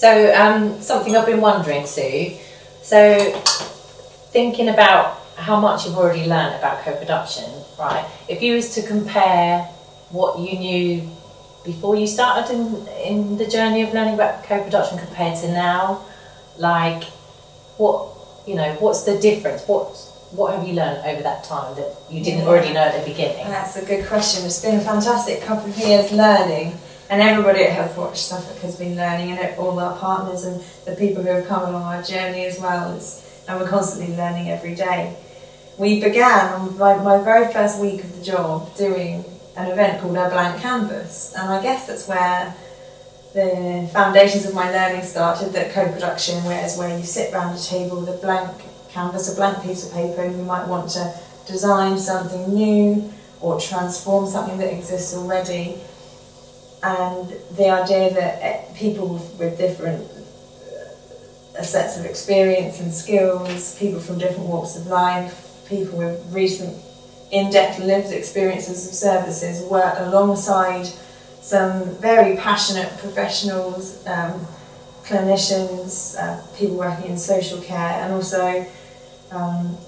So something I've been wondering, Sue. So thinking about how much you've already learned about co-production, right? If you was to compare what you knew before you started in the journey of learning about co-production compared to now, like what's the difference? What have you learned over that time that you didn't already know at the beginning? That's a good question. It's been a fantastic couple of years learning, and everybody at Healthwatch Suffolk has been learning, and all our partners and the people who have come along our journey as well. And we're constantly learning every day. We began on my very first week of the job doing an event called A Blank Canvas, and I guess that's where the foundations of my learning started, that co-production is where you sit around a table with a blank canvas, a blank piece of paper, and you might want to design something new or transform something that exists already. And the idea that people with different sets of experience and skills, people from different walks of life, people with recent in-depth lived experiences of services work alongside some very passionate professionals, clinicians, people working in social care, and also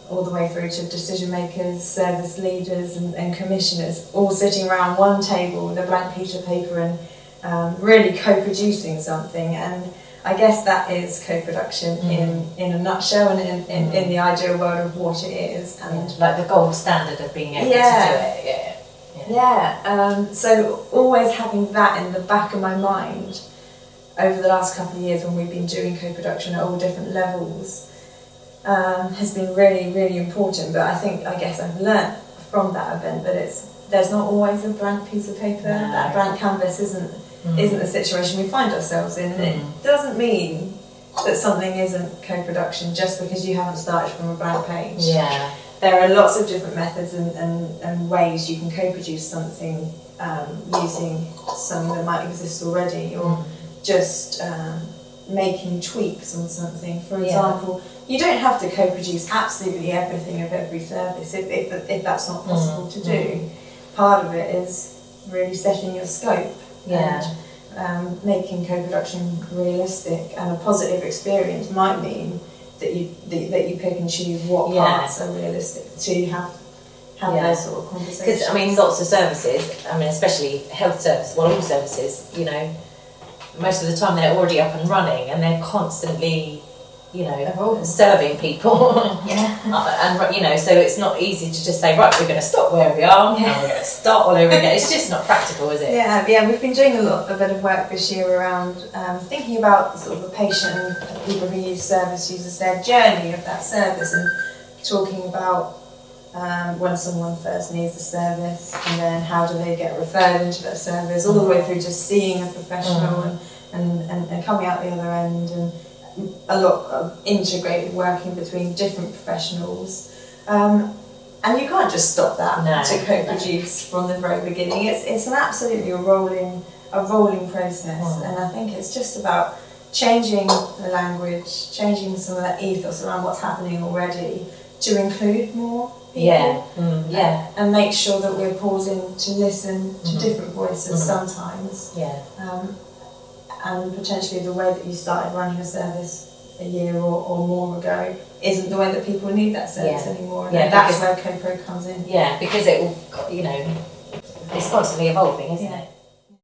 all the way through to decision makers, service leaders and commissioners, all sitting around one table with a blank piece of paper and really co-producing something. And I guess that is co-production in a nutshell, and in the ideal world of what it is. And like the gold standard of being able to do it. So always having that in the back of my mind over the last couple of years when we've been doing co-production at all different levels has been really, really important. But I guess I've learnt from that event that there's not always a blank piece of paper. No. That blank canvas isn't the situation we find ourselves in. And it doesn't mean that something isn't co-production just because you haven't started from a blank page. Yeah. There are lots of different methods and ways you can co-produce something using something that might exist already, or just making tweaks on something. For example, you don't have to co-produce absolutely everything of every service if that's not possible to do. Part of it is really setting your scope and making co-production realistic, and a positive experience might mean that you pick and choose what parts are realistic to have those sort of conversations. Because lots of services, especially health services, all services, most of the time they're already up and running, and they're constantly serving people. And so it's not easy to just say, right, we're going to stop where we are and we're going to start all over again. It's just not practical, is it? Yeah, we've been doing a bit of work this year around thinking about sort of the patient and people who use service users, their journey of that service, and talking about when someone first needs a service, and then how do they get referred into that service, all the way through just seeing a professional and coming out the other end, and a lot of integrated working between different professionals. And you can't just stop that to co-produce from the very beginning. It's absolutely a rolling process, and I think it's just about changing the language, changing some of that ethos around what's happening already to include more people. And make sure that we're pausing to listen to different voices sometimes. And potentially the way that you started running a service a year or more ago isn't the way that people need that service anymore. And that's where co-pro comes in. Yeah, because it will, it's constantly evolving, isn't it?